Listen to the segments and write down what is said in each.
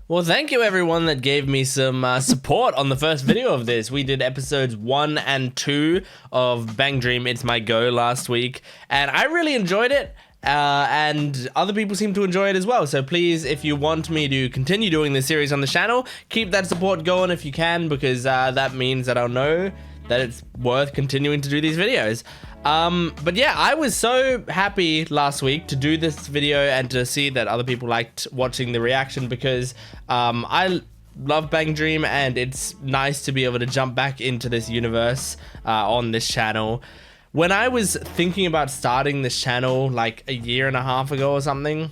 Well, thank you everyone that gave me some support on the first video of this. We did episodes 1 and 2 of BanG Dream It's My Go last week, and I really enjoyed it. And other people seem to enjoy it as well. So please, if you want me to continue doing this series on the channel, keep that support going if you can, because that means that I'll know that it's worth continuing to do these videos. But yeah, I was so happy last week to do this video and to see that other people liked watching the reaction, because I love BanG Dream and it's nice to be able to jump back into this universe on this channel. When I was thinking about starting this channel like a year and a half ago or something,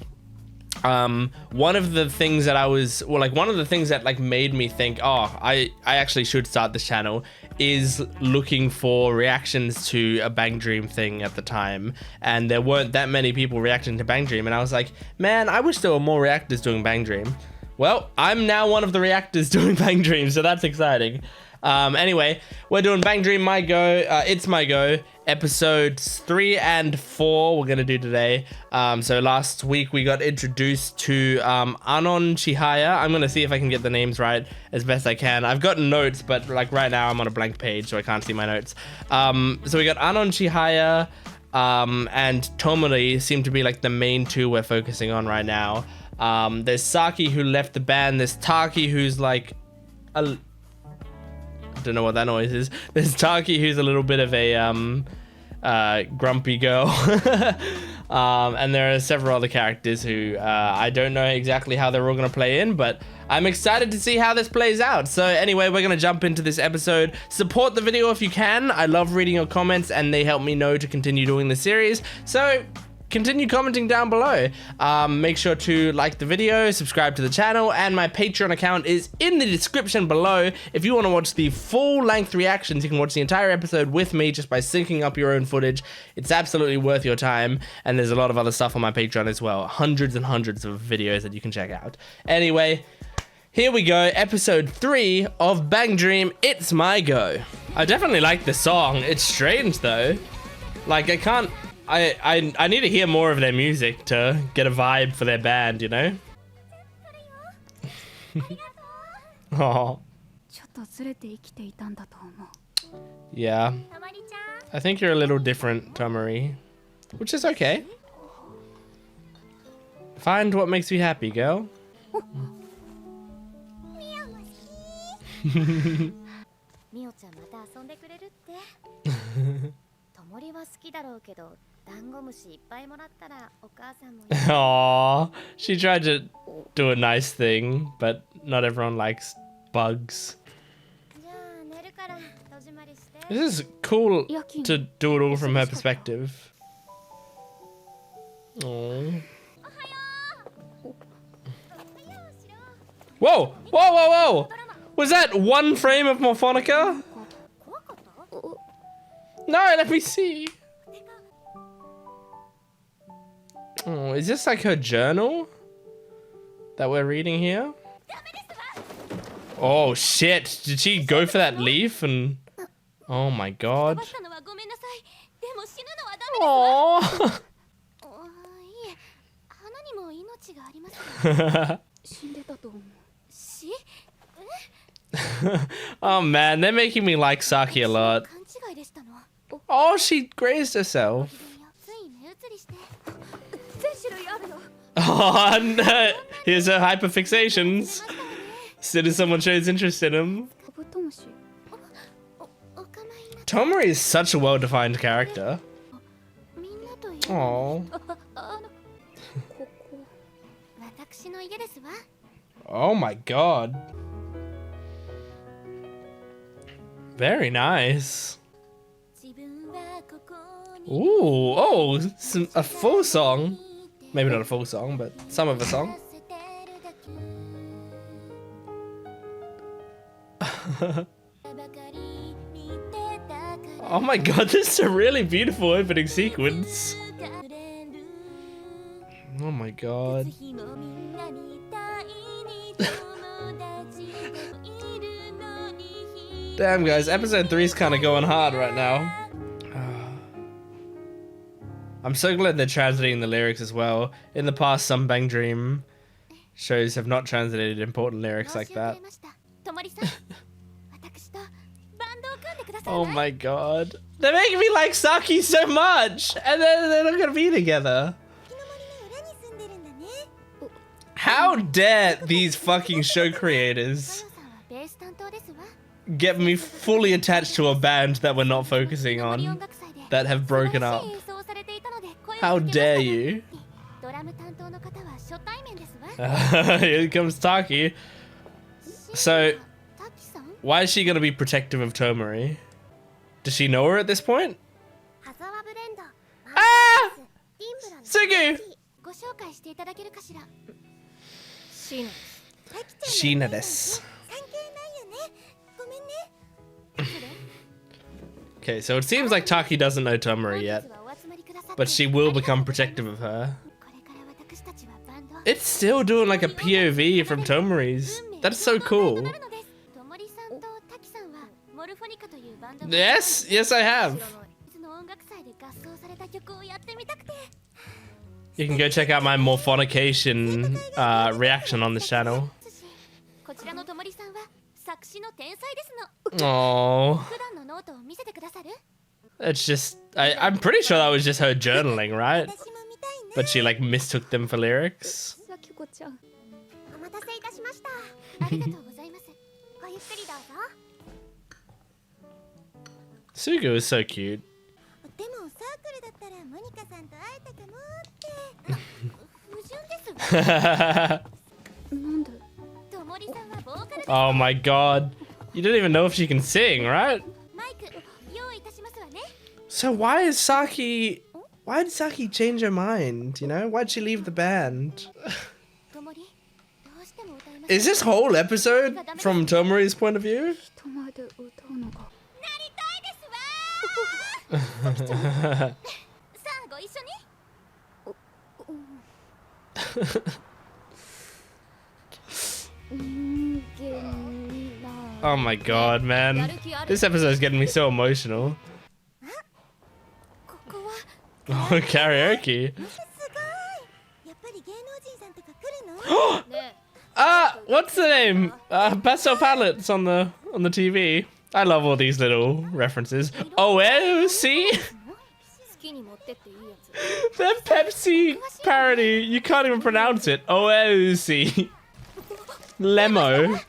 one of the things that made me think, oh, I actually should start this channel is looking for reactions to a BanG Dream thing at the time, and there weren't that many people reacting to BanG Dream, and I was like, man, I wish there were more reactors doing BanG Dream. Well, I'm now one of the reactors doing BanG Dream, so that's exciting. Anyway, we're doing BanG Dream MyGo, It's My Go, episodes 3 and 4 we're gonna do today. So last week we got introduced to Anon, Chihaya. I'm gonna see if I can get the names right as best I can. I've got notes, but like right now I'm on a blank page, so I can't see my notes. So we got Anon, Chihaya, and Tomori seem to be like the main two we're focusing on right now. There's Saki, who left the band. There's Taki, who's like a... I don't know what that noise is. There's Taki, who's a little bit of a grumpy girl. And there are several other characters who I don't know exactly how they're all going to play in, but I'm excited to see how this plays out. So anyway, we're going to jump into this episode. Support the video if you can. I love reading your comments and they help me know to continue doing the series. So continue commenting down below. Make sure to like the video, subscribe to the channel, and my Patreon account is in the description below. If you want to watch the full-length reactions, you can watch the entire episode with me just by syncing up your own footage. It's absolutely worth your time, and there's a lot of other stuff on my Patreon as well. Hundreds and hundreds of videos that you can check out. Anyway, here we go, episode 3 of BanG Dream It's My Go. I definitely like the song. It's strange though. Like, I need to hear more of their music to get a vibe for their band, you know? Oh. Yeah. I think you're a little different, Tomori. Which is okay. Find what makes you happy, girl. Aww, she tried to do a nice thing, but not everyone likes bugs. This is cool to do it all from her perspective. Aww. Whoa! Whoa, whoa, whoa! Was that one frame of Morphonica? No, let me see. Oh, is this like her journal that we're reading here? Oh shit, did she go for that leaf and... Oh my god. Aww. Oh man, they're making me like Saki a lot. Oh, she grazed herself. Oh no, here's her hyperfixations. As soon as someone shows interest in him. Tomori is such a well-defined character. Aww. Oh my god. Very nice. Ooh, oh, a full song. Maybe not a full song, but some of a song. Oh my god, this is a really beautiful opening sequence. Oh my god. Damn guys, episode 3 is kind of going hard right now. I'm so glad they're translating the lyrics as well. In the past, some BanG Dream Shows have not translated important lyrics like that. Oh my god. They're making me like Saki so much! And then they're not gonna be together. How dare these fucking show creators get me fully attached to a band that we're not focusing on, that have broken up. How dare you? Here comes Taki. So, why is she gonna be protective of Tomori? Does she know her at this point? Ah! Sugu! Sheena desu. Okay, so it seems like Taki doesn't know Tomori yet, but she will become protective of her. It's still doing like a POV from Tomori's. That's so cool. Yes, yes I have. You can go check out my morphonication reaction on this channel. Oh, it's just, I'm pretty sure that was just her journaling, right? But she like mistook them for lyrics. Sugu is so cute. Oh my god. You don't even know if she can sing, right? So why did Saki change her mind, you know? Why'd she leave the band? Is this whole episode from Tomori's point of view? Oh my god, man. This episode is getting me so emotional. Oh, karaoke. What's the name? Pastel Palettes on the TV. I love all these little references. OOC? The Pepsi parody. You can't even pronounce it. OOC. Lemo.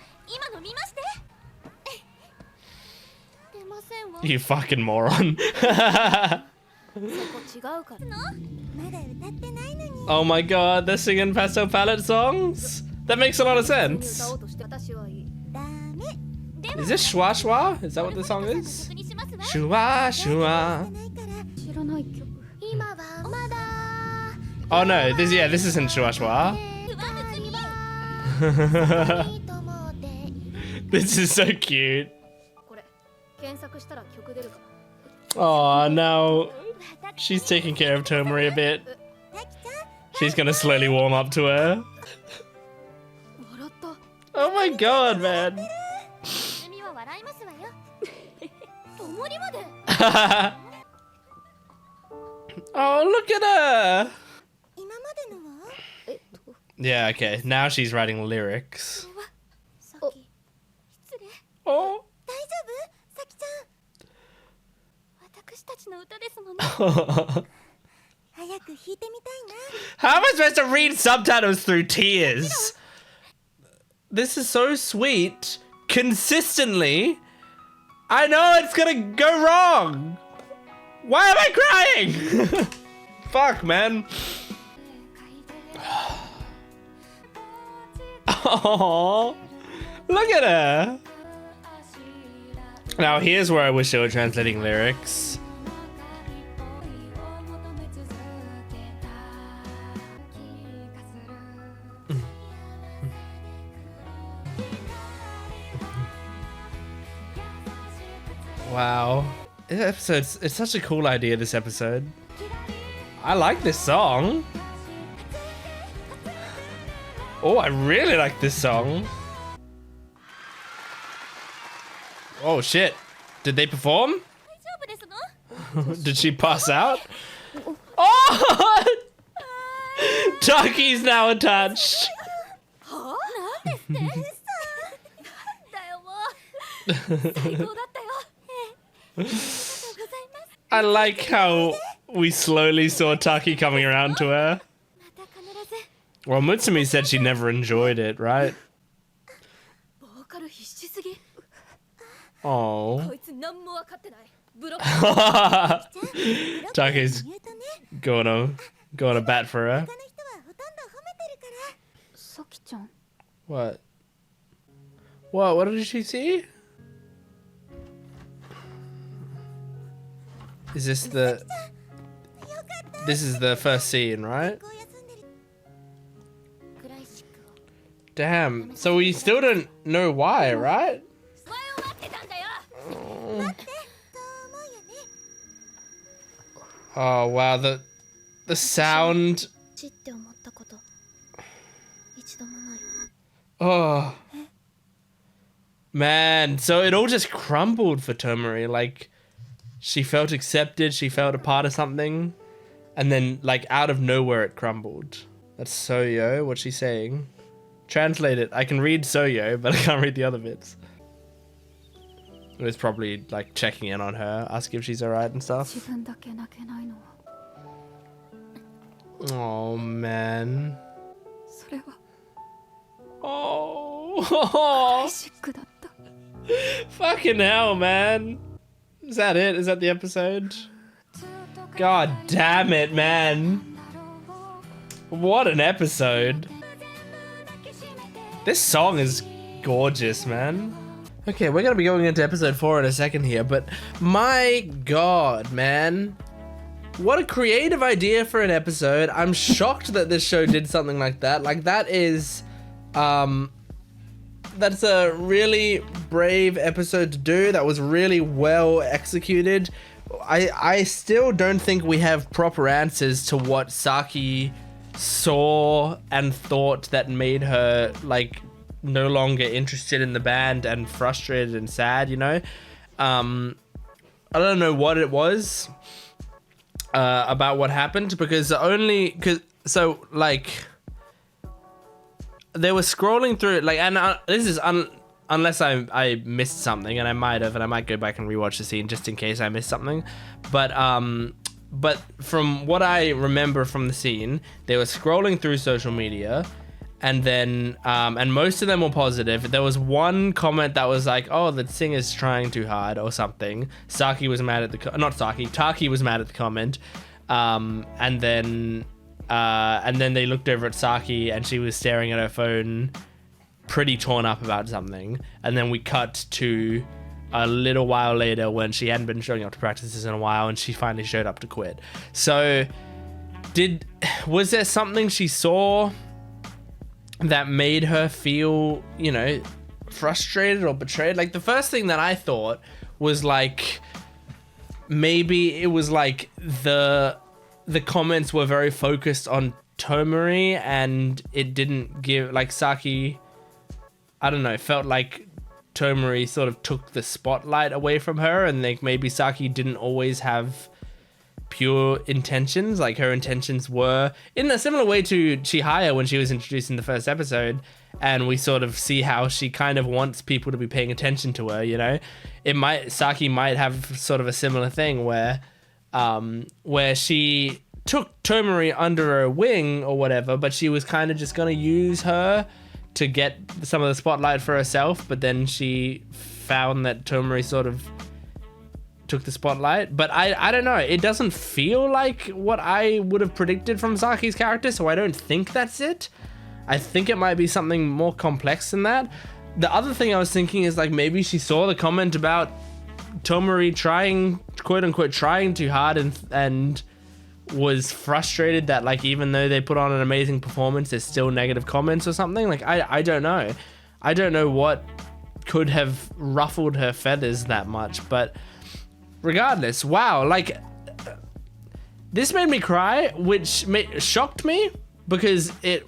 You fucking moron. Oh my god, they're singing Pastel Palette songs? That makes a lot of sense. Is this Shua Shua? Is that what the song is? Shua Shua. Oh no, this isn't Shua Shua. This is so cute. Oh no, she's taking care of Tomori a bit. She's gonna slowly warm up to her. Oh my god, man. Oh, look at her. Yeah, okay, now she's writing lyrics. Oh. How am I supposed to read subtitles through tears? This is so sweet. Consistently. I know it's gonna go wrong. Why am I crying? Fuck, man. Oh, look at her. Now here's where I wish they were translating lyrics. Wow. It's such a cool idea, this episode. I like this song. Oh, I really like this song. Oh shit. Did they perform? Did she pass out? Oh! Taki's now attached. I like how we slowly saw Taki coming around to her. Well, Mutsumi said she never enjoyed it, right? Oh. Taki's going to bat for her. What? What did she see? Is this the... This is the first scene, right? Damn. So we still don't know why, right? Oh wow, the sound. Oh man, so it all just crumbled for Tomori. Like, she felt accepted, she felt a part of something, and then like out of nowhere it crumbled. That's Soyo. What's she saying? Translate it. I can read Soyo, but I can't read the other bits. It was probably like checking in on her, asking if she's alright and stuff. Oh man. Oh. Fucking hell, man. Is that it? Is that the episode? God damn it, man. What an episode. This song is gorgeous, man. Okay, we're gonna be going into episode 4 in a second here, but my god, man. What a creative idea for an episode. I'm shocked that this show did something like that. Like, that is, that's a really brave episode to do. That was really well executed. I still don't think we have proper answers to what Saki saw and thought that made her, like, no longer interested in the band and frustrated and sad, you know? I don't know what it was about what happened, because so like they were scrolling through it, like, and this is unless I missed something, and I might have, and I might go back and rewatch the scene just in case I missed something, but from what I remember from the scene, they were scrolling through social media, and then and most of them were positive. There was one comment that was like, oh, the singer's trying too hard or something. Taki was mad at Taki was mad at the comment, and then they looked over at Saki, and she was staring at her phone, pretty torn up about something. And then we cut to a little while later when she hadn't been showing up to practices in a while, and she finally showed up to quit. So was there something she saw that made her feel, you know, frustrated or betrayed? Like, the first thing that I thought was like, maybe it was like the comments were very focused on Tomori, and it didn't give, like, Saki, I don't know, felt like Tomori sort of took the spotlight away from her, and like maybe Saki didn't always have pure intentions. Like, her intentions were in a similar way to Chihaya when she was introduced in the first episode, and we sort of see how she kind of wants people to be paying attention to her, you know? Saki might have sort of a similar thing where she took Tomori under her wing or whatever, but she was kind of just going to use her to get some of the spotlight for herself, but then she found that Tomori sort of took the spotlight. But I don't know, it doesn't feel like what I would have predicted from Saki's character, so I don't think that's it. I think it might be something more complex than that. The other thing I was thinking is, like, maybe she saw the comment about Tomori trying, quote unquote, trying too hard, and was frustrated that, like, even though they put on an amazing performance, there's still negative comments or something. Like, I don't know. I don't know what could have ruffled her feathers that much, but regardless, wow, like, this made me cry, which shocked me, because it,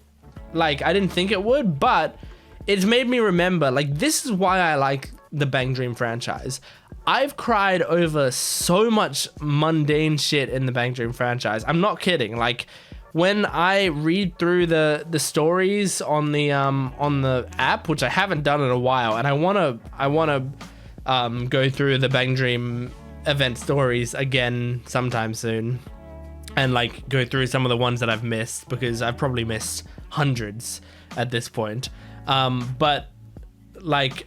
like, I didn't think it would, but it's made me remember, like, this is why I like the BanG Dream franchise. I've cried over so much mundane shit in the BanG Dream franchise. I'm not kidding. Like, when I read through the stories on the app, which I haven't done in a while, and I wanna go through the Bang Dream event stories again sometime soon, and like go through some of the ones that I've missed, because I've probably missed hundreds at this point. But like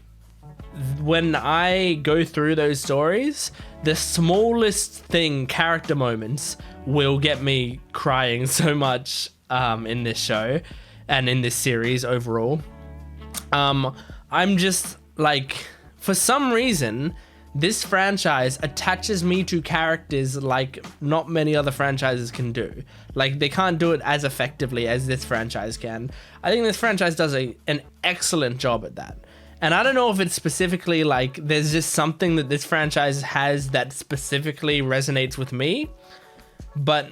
when I go through those stories, the smallest thing, character moments, will get me crying so much in this show and in this series overall. I'm just like, for some reason, this franchise attaches me to characters like not many other franchises can do. Like, they can't do it as effectively as this franchise can. I think this franchise does an excellent job at that. And I don't know if it's specifically like there's just something that this franchise has that specifically resonates with me, but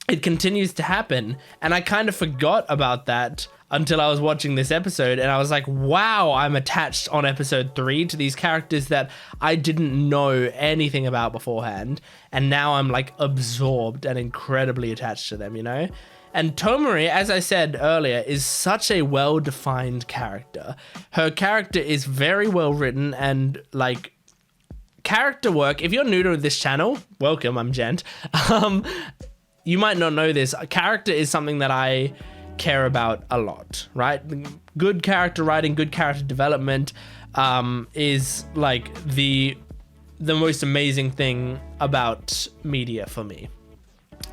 it continues to happen. And I kind of forgot about that until I was watching this episode, and I was like, wow, I'm attached on episode 3 to these characters that I didn't know anything about beforehand. And now I'm like absorbed and incredibly attached to them, you know? And Tomori, as I said earlier, is such a well-defined character. Her character is very well written, and like character work, if you're new to this channel, welcome, I'm Gent. You might not know this. Character is something that I care about a lot, right? Good character writing, good character development is like the most amazing thing about media for me.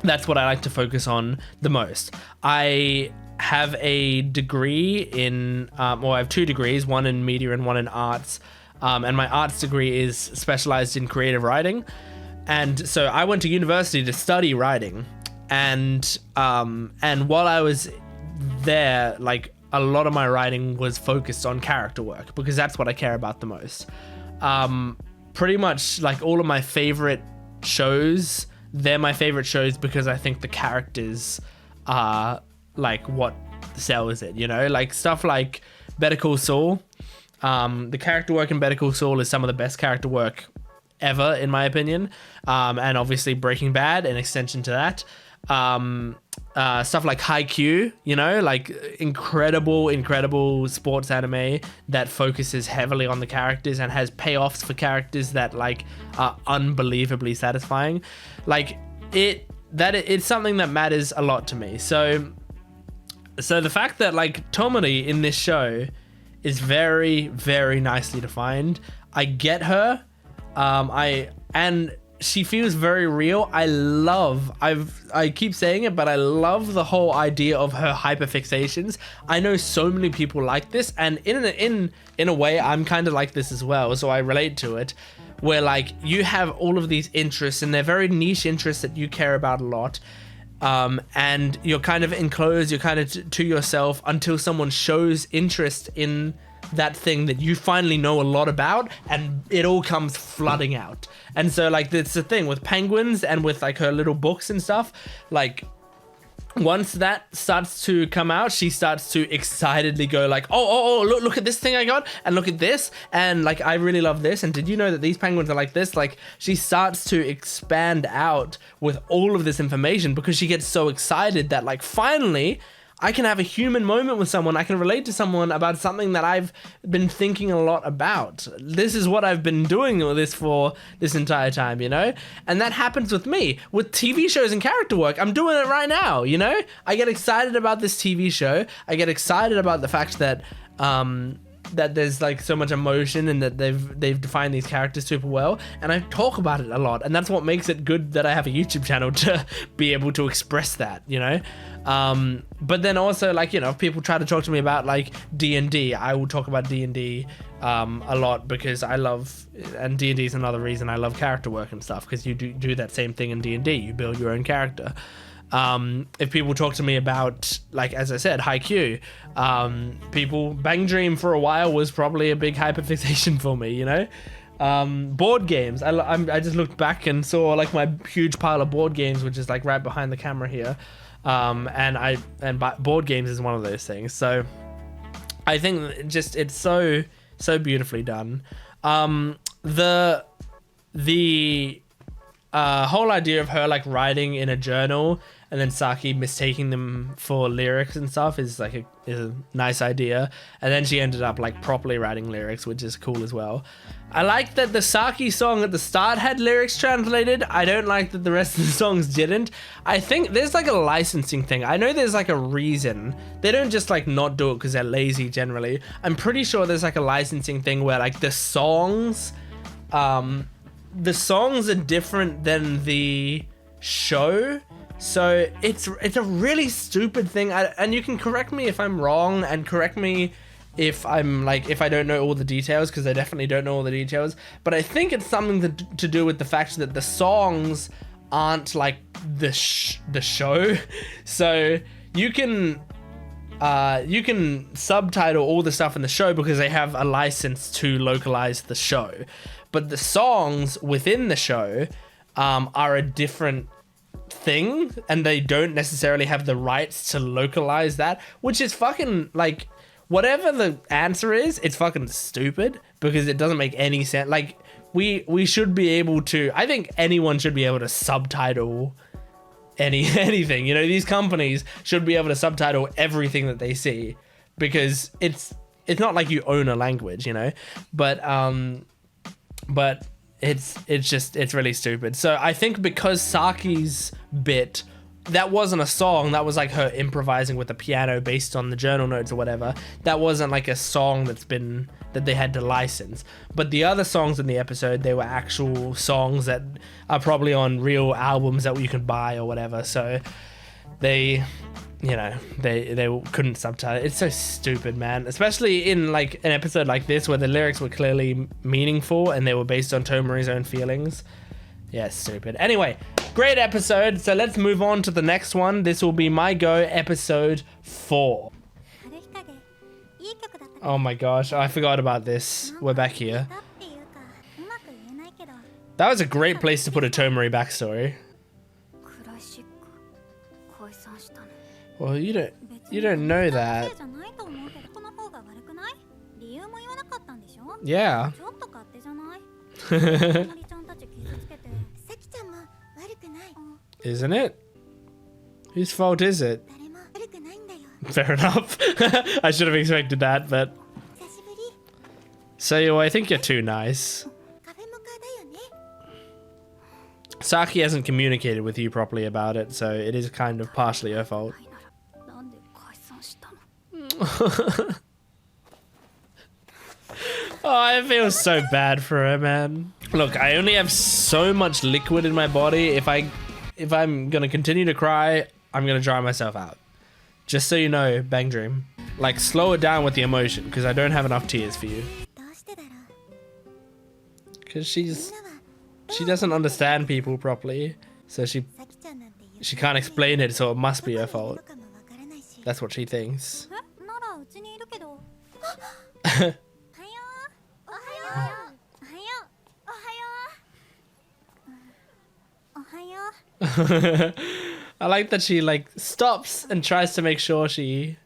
That's what I like to focus on the most. I have a degree in, or I have 2 degrees, one in media and one in arts. And my arts degree is specialized in creative writing. And so I went to university to study writing. And while I was there, like a lot of my writing was focused on character work, because that's what I care about the most. Pretty much like all of my favorite shows, they're my favorite shows because I think the characters are like what sells it, you know? Like stuff like Better Call Saul. The character work in Better Call Saul is some of the best character work ever, in my opinion. And obviously Breaking Bad, an extension to that. Stuff like Haikyuu, you know, like incredible sports anime that focuses heavily on the characters and has payoffs for characters that like are unbelievably satisfying. Like it's something that matters a lot to me. So the fact that like Tomori in this show is very, very nicely defined. I get her. And she feels very real. I keep saying it, but I love the whole idea of her hyperfixations. I know so many people like this, and in a way, I'm kind of like this as well, so I relate to it, where like you have all of these interests, and they're very niche interests that you care about a lot, and you're kind of enclosed, you're kind of to yourself until someone shows interest in that thing that you finally know a lot about, and it all comes flooding out. And so like that's the thing with penguins and with like her little books and stuff, like once that starts to come out, she starts to excitedly go like, oh, look at this thing I got, and look at this, and like I really love this, and did you know that these penguins are like this? Like she starts to expand out with all of this information because she gets so excited that like finally I can have a human moment with someone. I can relate to someone about something that I've been thinking a lot about. This is what I've been doing this for this entire time, you know? And that happens with me. With TV shows and character work, I'm doing it right now, you know? I get excited about this TV show. I get excited about the fact that that there's like so much emotion and that they've defined these characters super well, and I talk about it a lot, and that's what makes it good that I have a YouTube channel to be able to express that, you know. But then also, like, you know, if people try to talk to me about like D&D, I will talk about D&D a lot because I love, and D&D is another reason I love character work and stuff, because you do that same thing in D&D. You build your own character. If people talk to me about, like, as I said, Haikyuu, Bang Dream for a while was probably a big hyperfixation for me, you know? Board games. I just looked back and saw like my huge pile of board games, which is like right behind the camera here. And board games is one of those things. So I think just it's so beautifully done. The whole idea of her like writing in a journal and then Saki mistaking them for lyrics and stuff is like a nice idea. And then she ended up like properly writing lyrics, which is cool as well. I like that the Saki song at the start had lyrics translated. I don't like that the rest of the songs didn't. I think there's like a licensing thing. I know there's like a reason. They don't just like not do it because they're lazy generally. I'm pretty sure there's like a licensing thing where like the songs are different than the show. So it's a really stupid thing. And you can correct me if I'm wrong, and correct me if I don't know all the details, because I definitely don't know all the details, but I think it's something to do with the fact that the songs aren't like the show. So you can subtitle all the stuff in the show because they have a license to localize the show, but the songs within the show are a different thing, and they don't necessarily have the rights to localize that, which is fucking like, whatever the answer is, it's fucking stupid because it doesn't make any sense. Like we should be able to, I think anyone should be able to subtitle anything, you know. These companies should be able to subtitle everything that they see, because it's not like you own a language, you know. But it's really stupid. So I think because Saki's bit, that wasn't a song, that was like her improvising with the piano based on the journal notes or whatever. That wasn't like a song that they had to license. But the other songs in the episode, they were actual songs that are probably on real albums that you can buy or whatever. So they, you know, they couldn't subtitle. It's so stupid, man. Especially in like an episode like this where the lyrics were clearly meaningful and they were based on Tomori's own feelings. Yeah, stupid. Anyway, great episode. So let's move on to the next one. This will be MyGo episode 4. Oh my gosh, I forgot about this. We're back here. That was a great place to put a Tomori backstory. Well, you don't know that. Yeah. Isn't it? Whose fault is it? Fair enough. I should have expected that, but Soyo, I think you're too nice. Saki hasn't communicated with you properly about it, so it is kind of partially her fault. Oh, I feel so bad for her, man. Look, I only have so much liquid in my body. If I'm gonna continue to cry, I'm gonna dry myself out. Just so you know, BanG Dream. Like, slow it down with the emotion, because I don't have enough tears for you. Because she doesn't understand people properly, so she can't explain it, so it must be her fault. That's what she thinks. I like that she like stops and tries to make sure she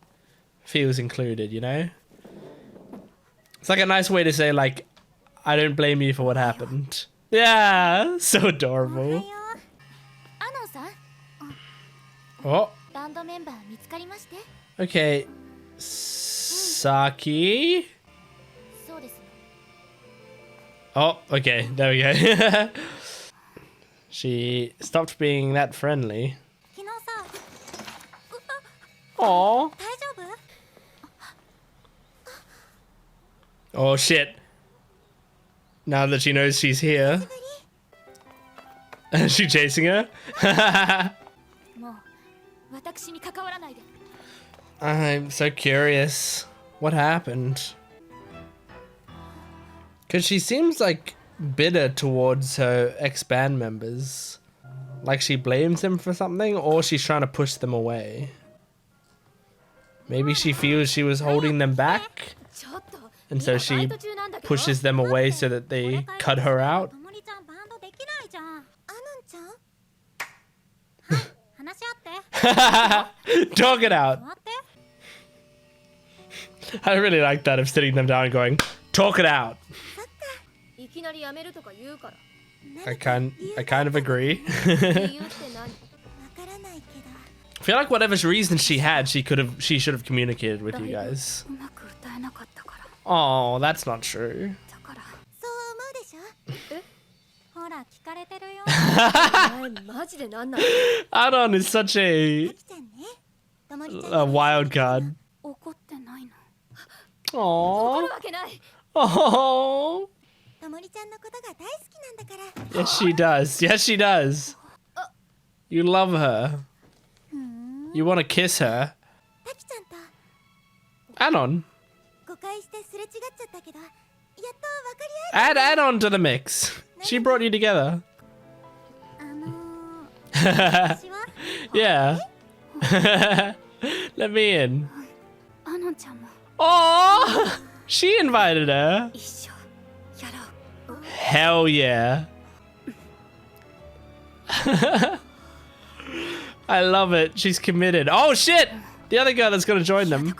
feels included, you know? It's like a nice way to say like, I don't blame you for what happened. Yeah, so adorable. Oh. Okay. Saki? Oh, okay, there we go. She stopped being that friendly. Aww. Oh shit. Now that she knows she's here. Is she chasing her? I'm so curious. What happened? Because she seems like bitter towards her ex-band members. Like she blames them for something, or she's trying to push them away. Maybe she feels she was holding them back, and so she pushes them away so that they cut her out. Talk it out. I really like that of sitting them down and going, talk it out. I kind of agree. I feel like whatever reason she had, she should have communicated with you guys. Oh, that's not true. Anon is such a wild card. Aww. Oh. Yes, she does. Yes, she does. You love her. You want to kiss her. Anon. Add Anon to the mix. She brought you together. Yeah. Let me in. Oh, she invited her. Hell yeah. I love it. She's committed. Oh shit! The other girl that's gonna join them.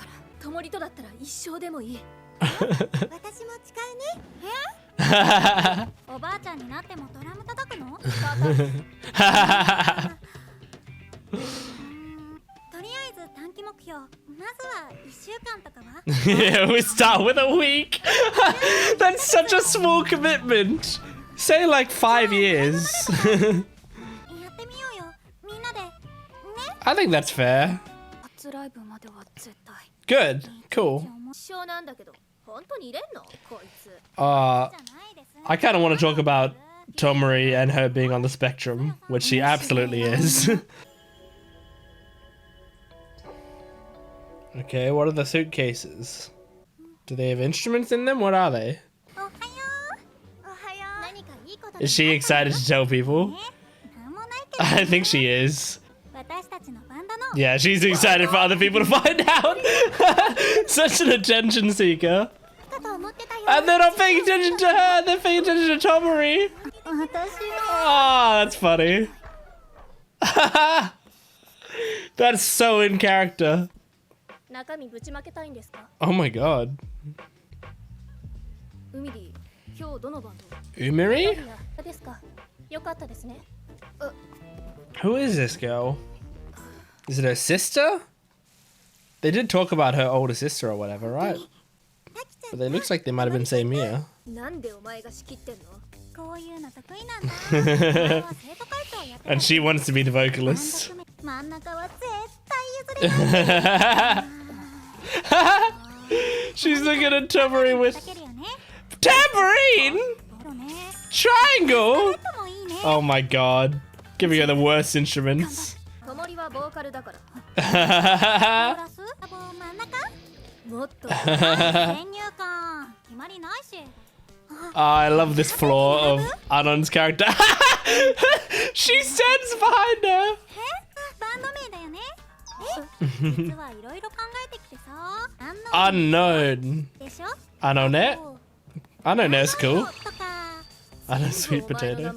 Yeah, we start with a week. That's such a small commitment. Say like 5 years. I think that's fair. Good. Cool. I kind of want to talk about Tomori and her being on the spectrum, which she absolutely is. Okay, what are the suitcases? Do they have instruments in them? What are they? Is she excited to tell people? I think she is. Yeah, she's excited for other people to find out. Such an attention seeker. And they're not paying attention to her, they're paying attention to Tomori. Oh, that's funny. That's so in character. Oh my god. Umiri? Who is this girl? Is it her sister? They did talk about her older sister or whatever, right? But they looks like they might have been same year. And she wants to be the vocalist. She's looking at Tomori with tambourine! Triangle! Oh my god. Giving her the worst instruments. Oh, I love this flaw of Anon's character. She stands behind her. Unknown. Anonet? Anonet's cool. Anon sweet potato.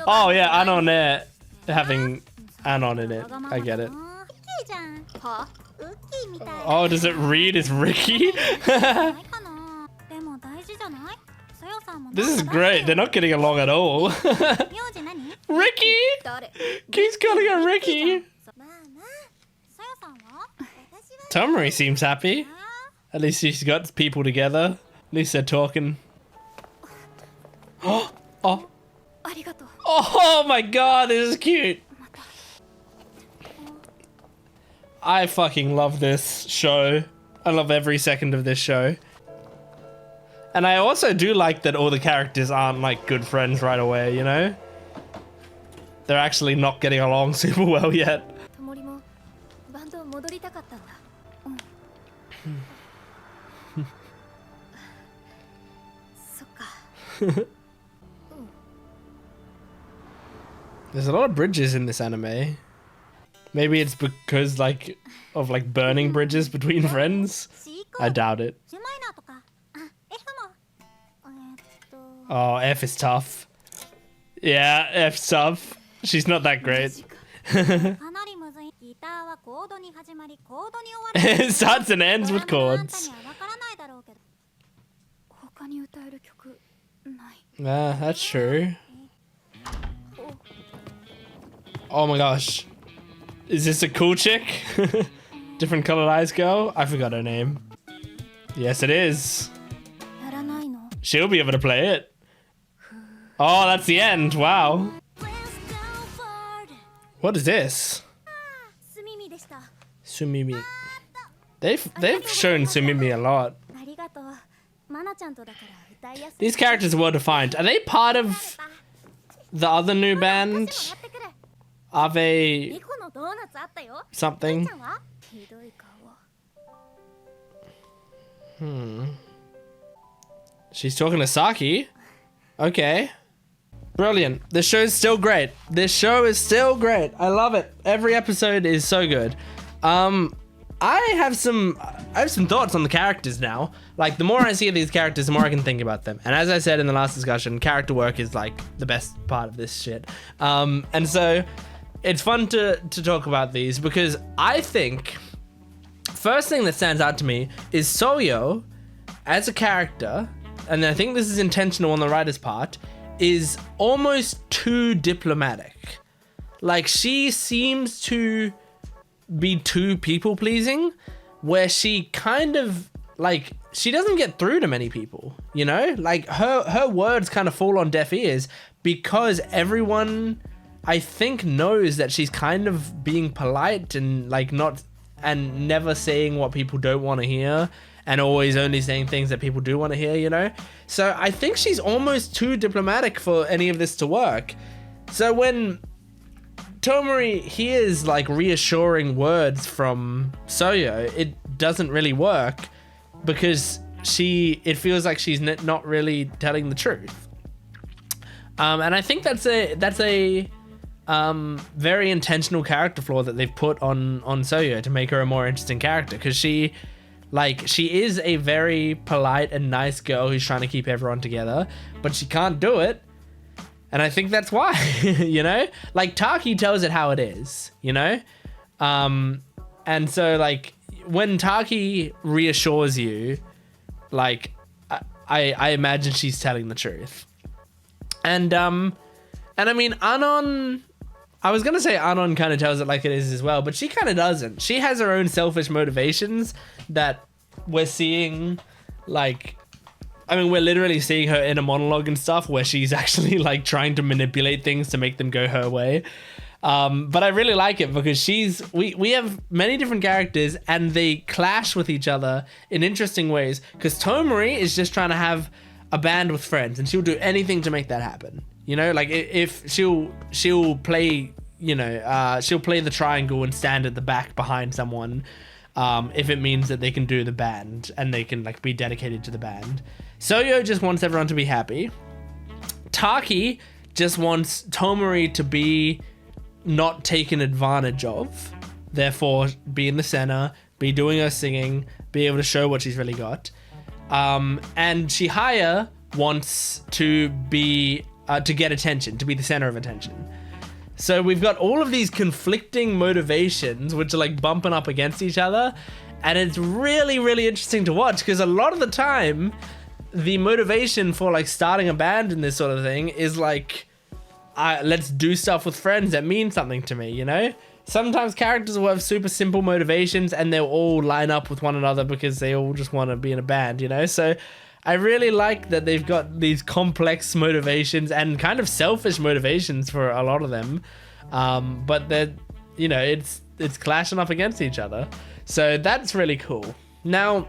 Oh yeah, Anonet having Anon in it. I get it. Oh, does it read as Ricky? This is great. They're not getting along at all. Ricky! Keeps calling her Ricky. Tomori seems happy. At least she's got people together. At least they're talking. Oh! Oh my god, this is cute. I fucking love this show. I love every second of this show. And I also do like that all the characters aren't like good friends right away, you know? They're actually not getting along super well yet. There's a lot of bridges in this anime. Maybe it's because like of like burning bridges between friends. I doubt it. Oh, F is tough. Yeah, F's tough. She's not that great. It starts and ends with chords. That's true. Oh my gosh. Is this a cool chick? Different colored eyes girl? I forgot her name. Yes, it is. She'll be able to play it. Oh, that's the end. Wow. What is this? Sumimi. They've shown Sumimi a lot. These characters are well defined. Are they part of the other new band? Are they something? She's talking to Saki. Okay. Brilliant. This show's still great. This show is still great. I love it. Every episode is so good. I have some thoughts on the characters now. Like, the more I see of these characters, the more I can think about them. And as I said in the last discussion, character work is like the best part of this shit. And so it's fun to talk about these because I think first thing that stands out to me is Soyo as a character, and I think this is intentional on the writer's part, is almost too diplomatic. Like, she seems to be too people-pleasing, where she kind of, like, she doesn't get through to many people, you know? Like, her words kind of fall on deaf ears because everyone, I think, knows that she's kind of being polite and, like, not, and never saying what people don't want to hear, and always only saying things that people do want to hear, you know? So I think she's almost too diplomatic for any of this to work. So when Tomori hears like reassuring words from Soyo, it doesn't really work because it feels like she's not really telling the truth. And I think that's a very intentional character flaw that they've put on Soyo to make her a more interesting character, because she is a very polite and nice girl who's trying to keep everyone together, but she can't do it. And I think that's why, you know? Like, Taki tells it how it is, you know? And so, like, when Taki reassures you, like, I imagine she's telling the truth. And I mean, Anon, I was gonna say Anon kind of tells it like it is as well, but she kind of doesn't. She has her own selfish motivations that we're seeing, like, I mean, we're literally seeing her in a monologue and stuff where she's actually like trying to manipulate things to make them go her way. But I really like it because we have many different characters and they clash with each other in interesting ways, because Tomori is just trying to have a band with friends and she'll do anything to make that happen. You know, like if she'll play, you know, she'll play the triangle and stand at the back behind someone if it means that they can do the band and they can like be dedicated to the band. Soyo just wants everyone to be happy. Taki just wants Tomori to be not taken advantage of, therefore be in the center, be doing her singing, be able to show what she's really got. And Chihaya wants to be to get attention, to be the center of attention. So we've got all of these conflicting motivations which are like bumping up against each other, and it's really, really interesting to watch because a lot of the time the motivation for like starting a band and this sort of thing is like, let's do stuff with friends that mean something to me, you know? Sometimes characters will have super simple motivations and they'll all line up with one another because they all just want to be in a band, you know? So I really like that they've got these complex motivations and kind of selfish motivations for a lot of them. But they're, you know, it's clashing up against each other. So that's really cool. Now,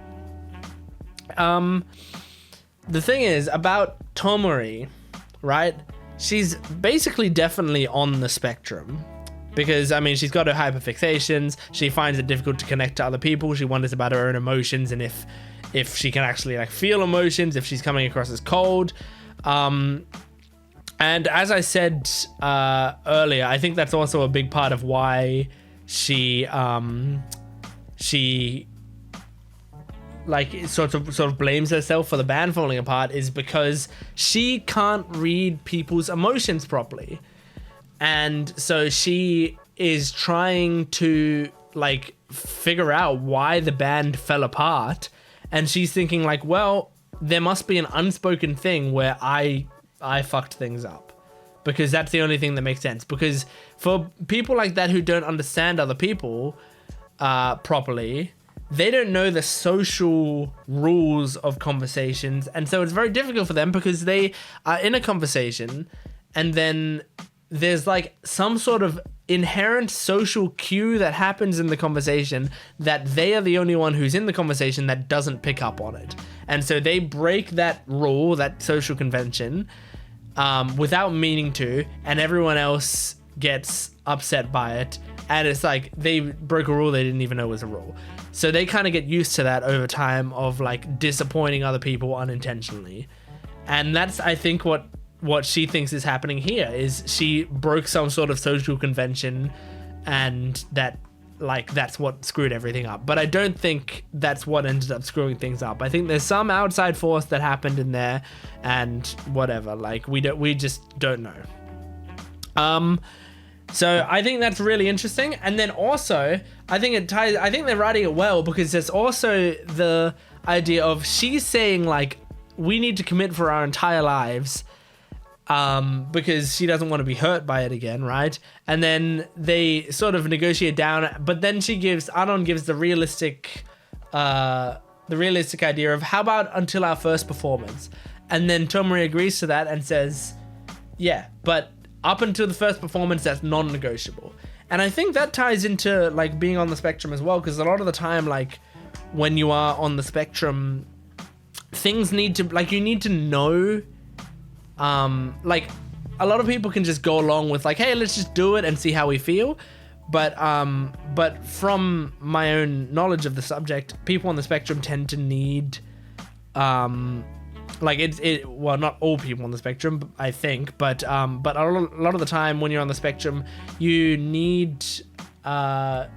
the thing is about Tomori, right? She's basically definitely on the spectrum because, I mean, she's got her hyperfixations. She finds it difficult to connect to other people. She wonders about her own emotions and if she can actually like feel emotions, if she's coming across as cold. And as I said earlier, I think that's also a big part of why she like sort of blames herself for the band falling apart, is because she can't read people's emotions properly. And so she is trying to like figure out why the band fell apart. And she's thinking like, well, there must be an unspoken thing where I fucked things up. because that's the only thing that makes sense. Because for people like that who don't understand other people properly, they don't know the social rules of conversations, and so it's very difficult for them because they are in a conversation and then there's like some sort of inherent social cue that happens in the conversation that they are the only one who's in the conversation that doesn't pick up on it. And so they break that rule, that social convention, without meaning to, and everyone else gets upset by it. And it's like they broke a rule they didn't even know was a rule. So they kind of get used to that over time of like disappointing other people unintentionally. And that's, I think, what she thinks is happening here is she broke some sort of social convention, and that's what screwed everything up. But I don't think that's what ended up screwing things up. I think there's some outside force that happened in there, and whatever. Like we just don't know. So I think that's really interesting. And then also, I think they're writing it well because there's also the idea of she's saying like, we need to commit for our entire lives, because she doesn't want to be hurt by it again, right? And then they sort of negotiate down, but then Anon gives the realistic idea of how about until our first performance? And then Tomori agrees to that and says, yeah, but up until the first performance, that's non-negotiable. And I think that ties into like being on the spectrum as well, because a lot of the time, like when you are on the spectrum, things need to, like, you need to know, like a lot of people can just go along with like, hey, let's just do it and see how we feel. But from my own knowledge of the subject, people on the spectrum tend to need, like well, not all people on the spectrum, I think, but a lot of the time when you're on the spectrum, you need a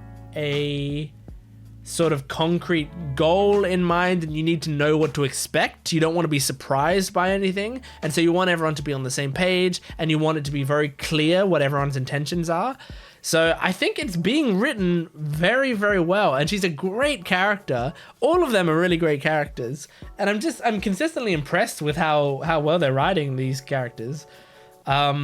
sort of concrete goal in mind, and you need to know what to expect. You don't want to be surprised by anything, and so you want everyone to be on the same page, and you want it to be very clear what everyone's intentions are. So I think it's being written very, very well, and she's a great character. All of them are really great characters, and I'm consistently impressed with how well they're writing these characters. But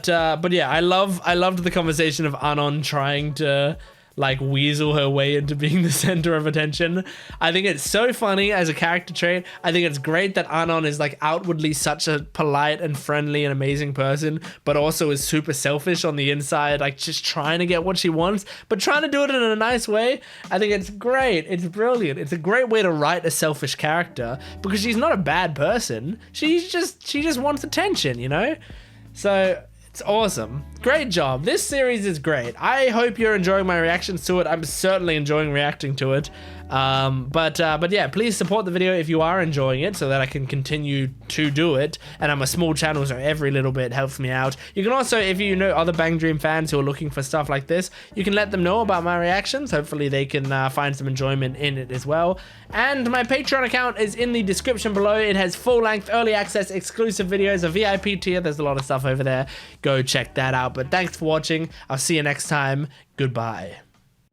yeah, I loved the conversation of Anon trying to like weasel her way into being the center of attention. I think it's so funny as a character trait. I think it's great that Anon is like outwardly such a polite and friendly and amazing person, but also is super selfish on the inside, like just trying to get what she wants, but trying to do it in a nice way. I think it's great. It's brilliant. It's a great way to write a selfish character because she's not a bad person. She just wants attention, you know? So it's awesome. Great job. This series is great. I hope you're enjoying my reactions to it. I'm certainly enjoying reacting to it. But yeah, please support the video if you are enjoying it so that I can continue to do it. And I'm a small channel, so every little bit helps me out. You can also, if you know other BanG Dream fans who are looking for stuff like this, you can let them know about my reactions. Hopefully they can find some enjoyment in it as well. And my Patreon account is in the description below. It has full-length, early access, exclusive videos, a VIP tier. There's a lot of stuff over there. Go check that out. But thanks for watching. I'll see you next time. Goodbye.